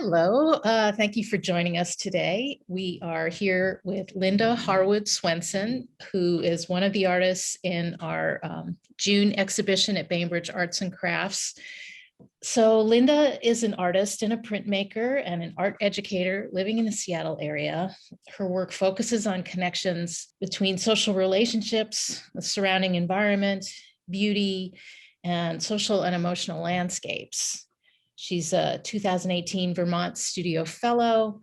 Hello, thank you for joining us today. We are here with Lynda Harwood-Swenson, who is one of the artists in our June exhibition at Bainbridge Arts and Crafts. So Lynda is an artist and a printmaker and an art educator living in the Seattle area. Her work focuses on connections between social relationships, the surrounding environment, beauty, and social and emotional landscapes. She's a 2018 Vermont Studio Fellow.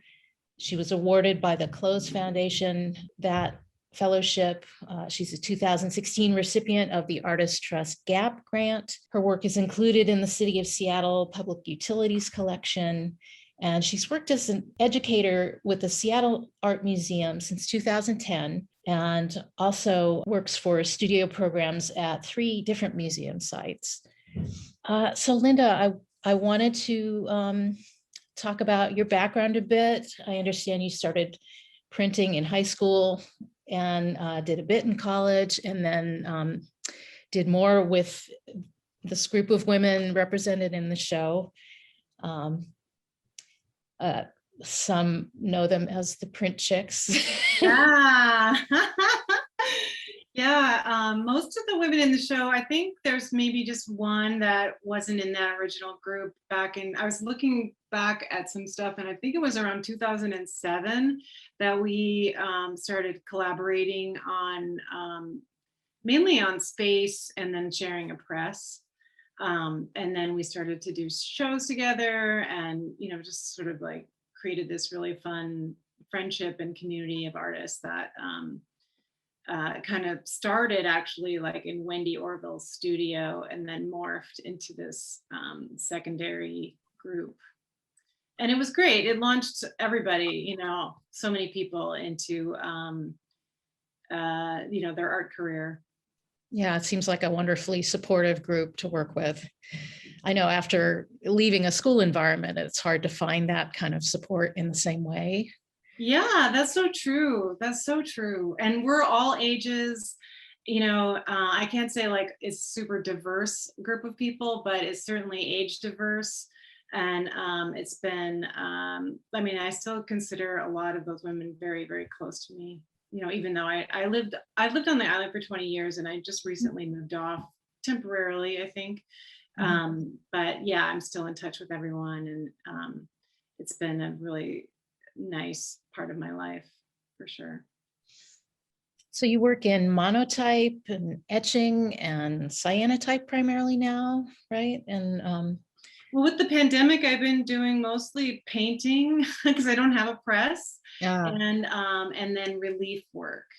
She was awarded by the Close Foundation that fellowship. She's a 2016 recipient of the Artist Trust GAP grant. Her work is included in the City of Seattle Public Utilities Collection. And she's worked as an educator with the Seattle Art Museum since 2010, and also works for studio programs at 3 different museum sites. So Lynda, I wanted to talk about your background a bit. I understand you started printing in high school and did a bit in college, and then did more with this group of women represented in the show. Some know them as the Print Chicks. Yeah. Yeah, most of the women in the show, I think there's maybe just one that wasn't in that original group back in, I was looking back at some stuff, and I think it was around 2007 that we started collaborating on, mainly on space and then sharing a press. And then we started to do shows together and, just sort of like created this really fun friendship and community of artists that kind of started actually like in Wendy Orville's studio and then morphed into this secondary group. And it was great. It launched everybody, so many people into, their art career. Yeah, it seems like a wonderfully supportive group to work with. I know after leaving a school environment, it's hard to find that kind of support in the same way. Yeah, that's so true. That's so true. And we're all ages, I can't say like it's super diverse group of people, but it's certainly age diverse. And it's been, I still consider a lot of those women very, very close to me. Even though I lived on the island for 20 years and I just recently moved off temporarily, I think. But yeah, I'm still in touch with everyone, and it's been a really nice part of my life for sure. So you work in monotype and etching and cyanotype primarily now, right? And well, with the pandemic, I've been doing mostly painting because I don't have a press, and then relief work.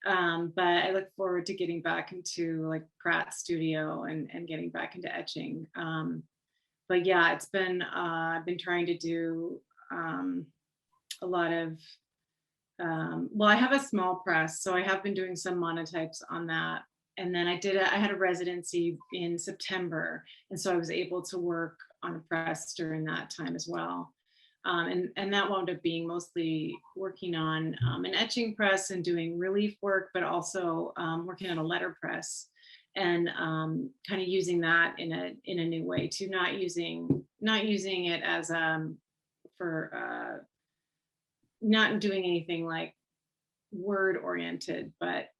But I look forward to getting back into like Pratt's studio and getting back into etching. But yeah, it's been I've been trying to do a lot of well, I have a small press, so I have been doing some monotypes on that. And then I had a residency in September, and so I was able to work on a press during that time as well. And that wound up being mostly working on an etching press and doing relief work, but also working on a letterpress and kind of using that in a new way too, not using it as for not doing anything like word oriented, but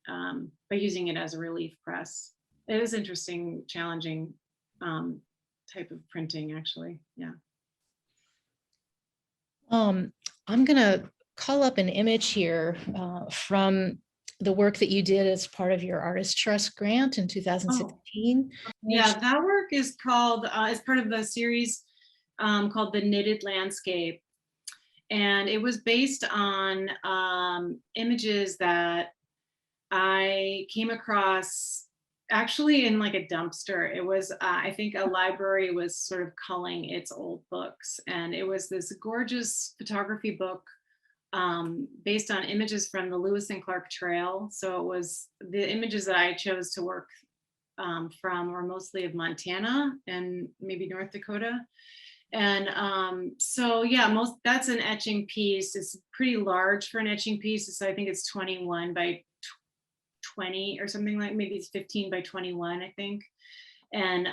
using it as a relief press. It is interesting, challenging type of printing, actually. Yeah. I'm gonna call up an image here from the work that you did as part of your Artist Trust grant in 2016. Oh, yeah, that work is called, as part of a series called The Knitted Landscape. And it was based on images that I came across actually in like a dumpster. It was, I think a library was sort of culling its old books. And it was this gorgeous photography book based on images from the Lewis and Clark Trail. So it was the images that I chose to work from were mostly of Montana and maybe North Dakota. And so yeah, that's an etching piece. It's pretty large for an etching piece. So I think it's 21 by 20 or something, like maybe it's 15 by 21, I think. And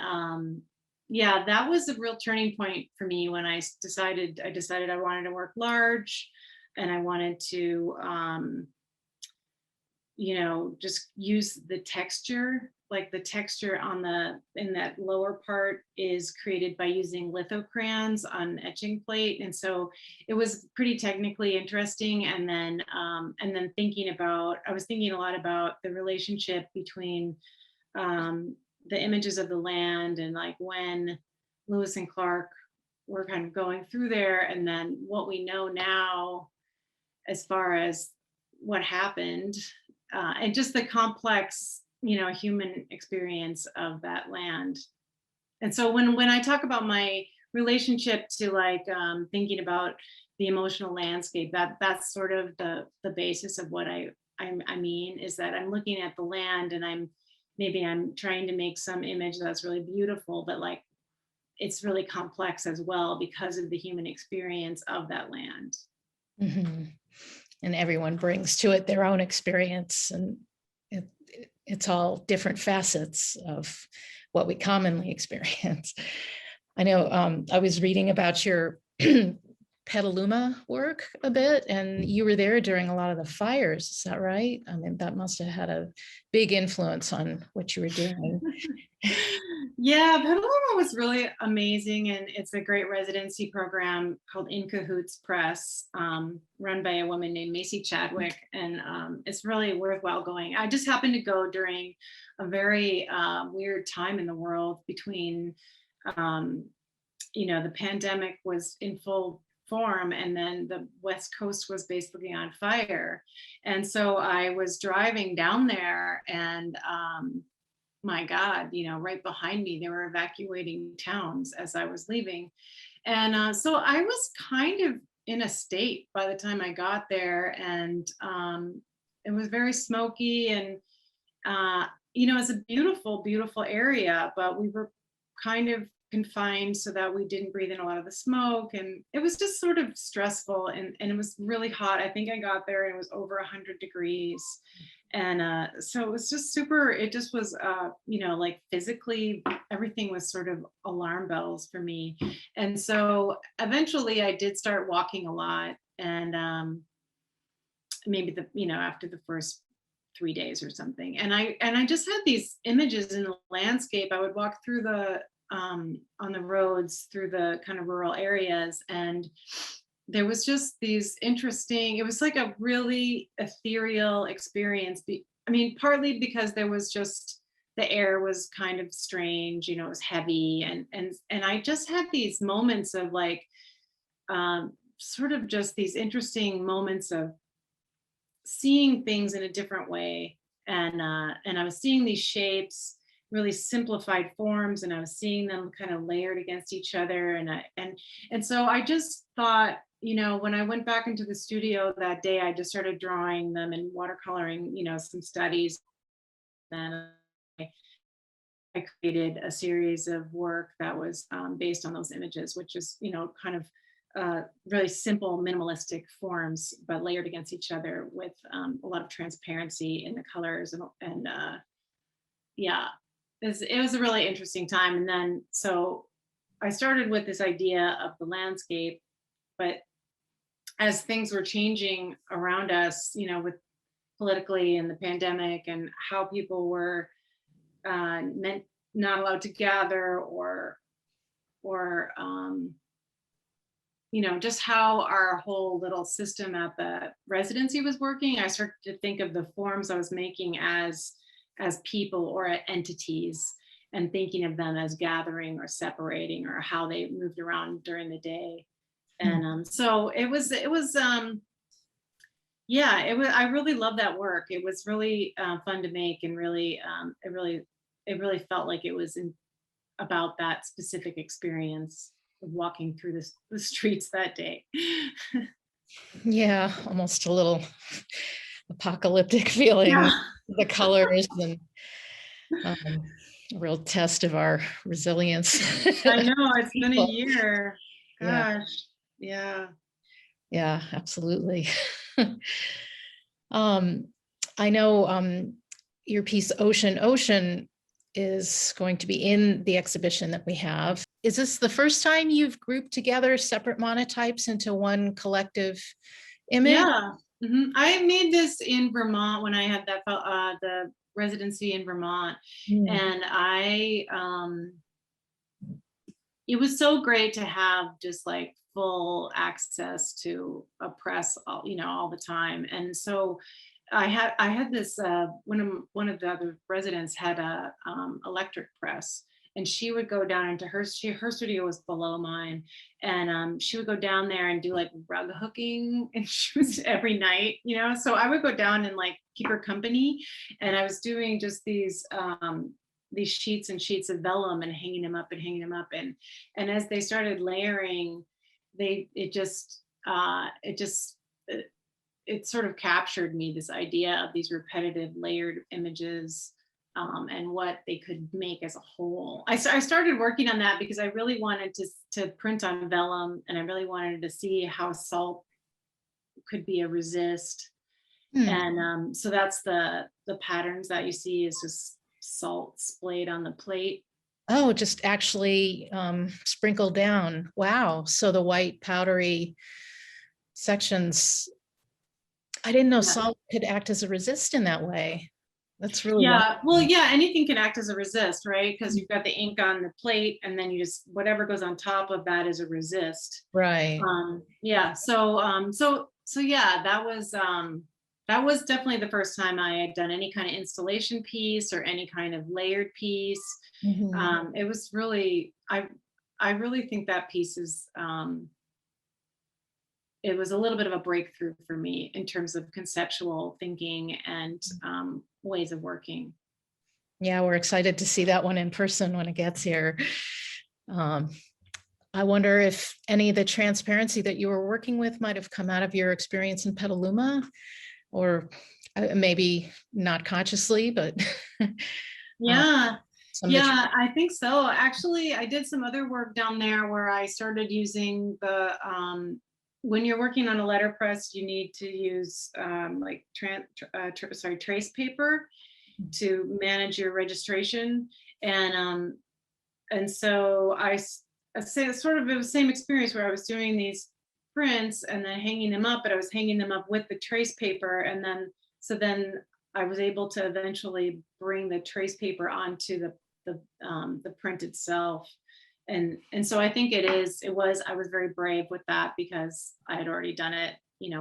yeah, that was a real turning point for me when I decided I wanted to work large, and I wanted to, just use the texture, like the texture in that lower part is created by using lithocrayons on etching plate. And so it was pretty technically interesting. And then I was thinking a lot about the relationship between the images of the land, and like when Lewis and Clark were kind of going through there, and then what we know now as far as what happened, and just the complex, human experience of that land. And so when I talk about my relationship to like thinking about the emotional landscape, that's sort of the basis of what I mean, is that I'm looking at the land, and I'm trying to make some image that's really beautiful, but like it's really complex as well because of the human experience of that land. Mm-hmm. And everyone brings to it their own experience, and it's all different facets of what we commonly experience. I know I was reading about your Petaluma work a bit, and you were there during a lot of the fires. Is that right? I mean, that must have had a big influence on what you were doing. Yeah, Petaluma was really amazing, and it's a great residency program called In Cahoots Press, run by a woman named Macy Chadwick, and it's really worthwhile going. I just happened to go during a very weird time in the world between, the pandemic was in full form, and then the West Coast was basically on fire, and so I was driving down there, and my God, right behind me, they were evacuating towns as I was leaving. And so I was kind of in a state by the time I got there. And it was very smoky, and, it's a beautiful, beautiful area, but we were kind of confined so that we didn't breathe in a lot of the smoke. And it was just sort of stressful, and it was really hot. I think I got there and it was over 100 degrees. And so it was just super, it just was, like physically, everything was sort of alarm bells for me. And so eventually I did start walking a lot. And maybe after the first 3 days or something. And I just had these images in the landscape. I would walk through on the roads through the kind of rural areas, and there was just these interesting, it was like a really ethereal experience. Partly because there was just, the air was kind of strange, it was heavy, and I just had these moments of like sort of just these interesting moments of seeing things in a different way. And I was seeing these shapes, really simplified forms, and I was seeing them kind of layered against each other. And so I just thought, when I went back into the studio that day, I just started drawing them and watercoloring, some studies. Then I created a series of work that was based on those images, which is, kind of really simple minimalistic forms, but layered against each other with a lot of transparency in the colors. And yeah, it was a really interesting time. And then, so I started with this idea of the landscape, but as things were changing around us, with politically and the pandemic, and how people were not allowed to gather, or just how our whole little system at the residency was working, I started to think of the forms I was making as people or entities, and thinking of them as gathering or separating, or how they moved around during the day. And so it was I really loved that work. It was really fun to make, and really it really felt like it was about that specific experience of walking through the streets that day. Yeah, almost a little apocalyptic feeling. Yeah. The colors, and a real test of our resilience. I know, it's been a year. Yeah. Gosh. Yeah. Yeah, absolutely. I know your piece Ocean is going to be in the exhibition that we have. Is this the first time you've grouped together separate monotypes into one collective image? Yeah. I made this in Vermont when I had that the residency in Vermont, and it was so great to have just like full access to a press all the time. And so I had this one of the other residents had a electric press, and she would go down into her studio was below mine, and she would go down there and do like rug hooking, and she was every night, so I would go down and like keep her company, and I was doing just these sheets and sheets of vellum and hanging them up and as they started layering, it sort of captured me, this idea of these repetitive layered images, and what they could make as a whole. I started working on that because I really wanted to print on vellum, and I really wanted to see how salt could be a resist. And so that's the patterns that you see is just salt splayed on the plate. Oh, just actually sprinkled down. Wow. So the white powdery sections, I didn't know salt could act as a resist in that way. That's really wonderful. Well, yeah, anything can act as a resist, right? Because you've got the ink on the plate, and then you just whatever goes on top of that is a resist. Right. Yeah. So yeah, that was definitely the first time I had done any kind of installation piece or any kind of layered piece. It was really, I really think that piece is, it was a little bit of a breakthrough for me in terms of conceptual thinking and ways of working. Yeah, we're excited to see that one in person when it gets here. I wonder if any of the transparency that you were working with might have come out of your experience in Petaluma, or maybe not consciously, but yeah. Yeah, I think so. Actually, I did some other work down there where I started using the, when you're working on a letterpress, you need to use like trace paper to manage your registration. And so I say sort of the same experience where I was doing these prints and then hanging them up, but I was hanging them up with the trace paper. And then I was able to eventually bring the trace paper onto the print itself. And so I think I was very brave with that because I had already done it,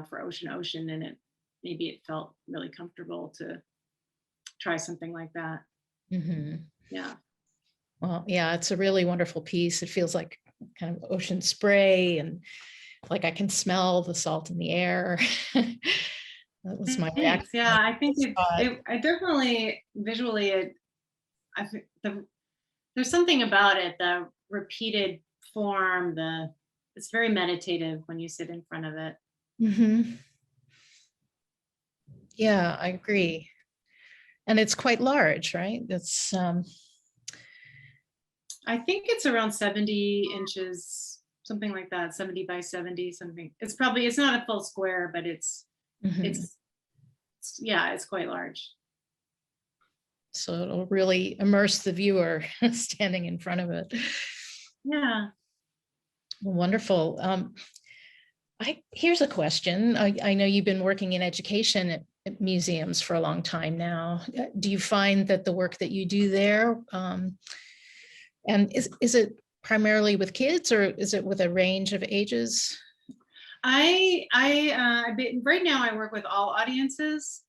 for Ocean, and maybe it felt really comfortable to try something like that. Yeah. Well, yeah, it's a really wonderful piece. It feels like kind of ocean spray, and like I can smell the salt in the air. That was my reaction. Yeah, I think I definitely visually, I think there's something about it, the repeated form, it's very meditative when you sit in front of it. Yeah, I agree. And it's quite large, right? It's I think it's around 70 inches, something like that, 70 by 70 something. It's not a full square, but it's quite large. So it'll really immerse the viewer standing in front of it. Yeah. Wonderful. Here's a question. I know you've been working in education at museums for a long time now. Do you find that the work that you do there, and is it primarily with kids, or is it with a range of ages? Right now I work with all audiences,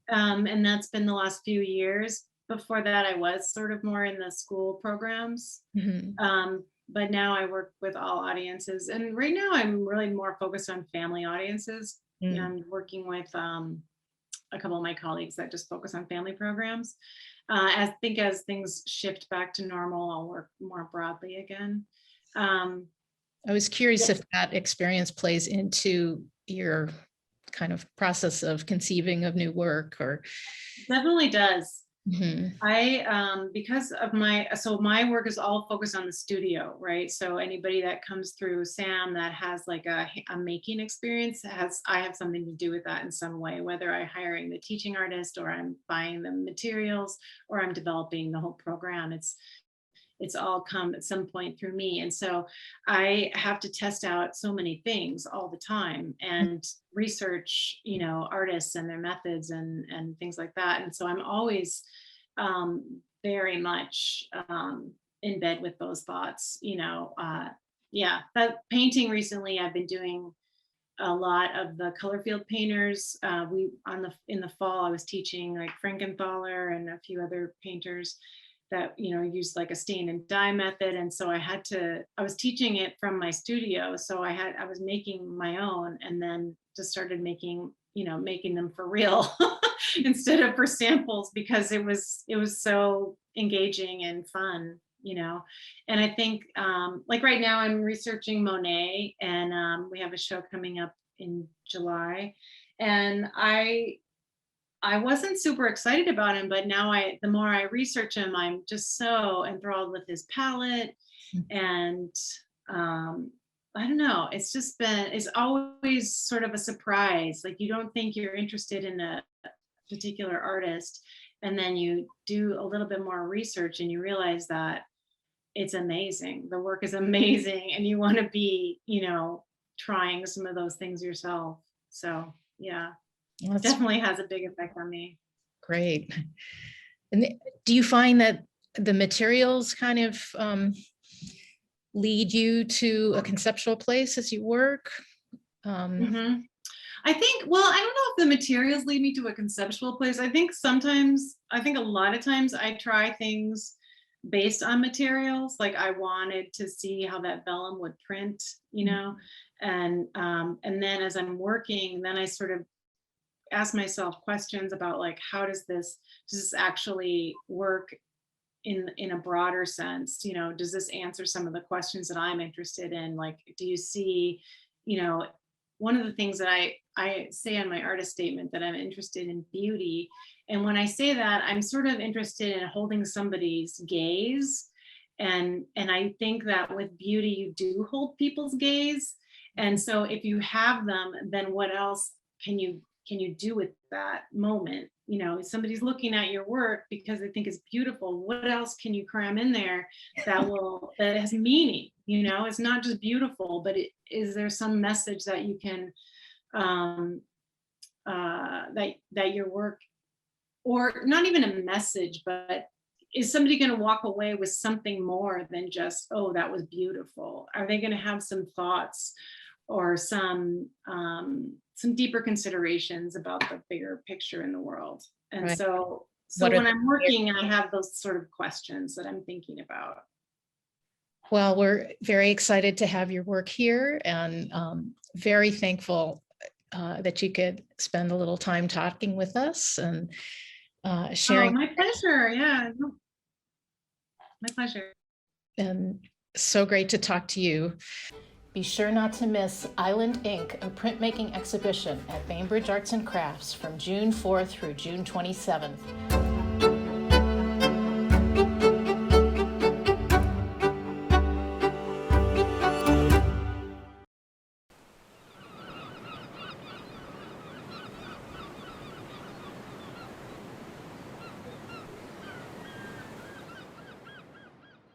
and that's been the last few years. Before that, I was sort of more in the school programs, but now I work with all audiences. And right now I'm really more focused on family audiences. I'm working with a couple of my colleagues that just focus on family programs. I think as things shift back to normal, I'll work more broadly again. I was curious if that experience plays into your kind of process of conceiving of new work, or definitely does. Mhm. Because of my work is all focused on the studio, right? So anybody that comes through Sam that has like a making experience I have something to do with that in some way, whether I'm hiring the teaching artist or I'm buying the materials or I'm developing the whole program. It's all come at some point through me. And so I have to test out so many things all the time and research, artists and their methods and things like that. And so I'm always very much in bed with those thoughts, yeah, that painting recently, I've been doing a lot of the color field painters. In the fall, I was teaching like Frankenthaler and a few other painters that used like a stain and dye method, and so I was teaching it from my studio, so I was making my own, and then just started making them for real instead of for samples, because it was so engaging and fun. And I think like right now I'm researching Monet, and we have a show coming up in July, and I wasn't super excited about him, but now the more I research him, I'm just so enthralled with his palette. And I don't know, it's always sort of a surprise. Like, you don't think you're interested in a particular artist, and then you do a little bit more research and you realize that it's amazing. The work is amazing, and you want to be, trying some of those things yourself. So yeah. That's Definitely has a big effect on me. great. And do you find that the materials kind of lead you to a conceptual place as you work? Mhm. I think, well, I don't know if the materials lead me to a conceptual place. I think a lot of times I try things based on materials. Like, I wanted to see how that vellum would print, and then as I'm working, then I sort of ask myself questions about, like, how does this actually work in a broader sense? Does this answer some of the questions that I'm interested in? Like, do you see, you know one of the things that I say on my artist statement, that I'm interested in beauty, and when I say that, I'm sort of interested in holding somebody's gaze, and I think that with beauty you do hold people's gaze. And so if you have them, then what else can you do with that moment? If somebody's looking at your work because they think it's beautiful, what else can you cram in there that has meaning? It's not just beautiful, but is there some message that you can that your work, or not even a message, but is somebody going to walk away with something more than just, oh, that was beautiful? Are they going to have some thoughts or some deeper considerations about the bigger picture in the world? And Right. so What are when the- I'm working, I have those sort of questions that I'm thinking about. Well, we're very excited to have your work here, and very thankful that you could spend a little time talking with us and Oh, sharing. my pleasure. Yeah, no, my pleasure. And so great to talk to you. Be sure not to miss Island Ink, a printmaking exhibition at Bainbridge Arts and Crafts from June 4th through June 27th.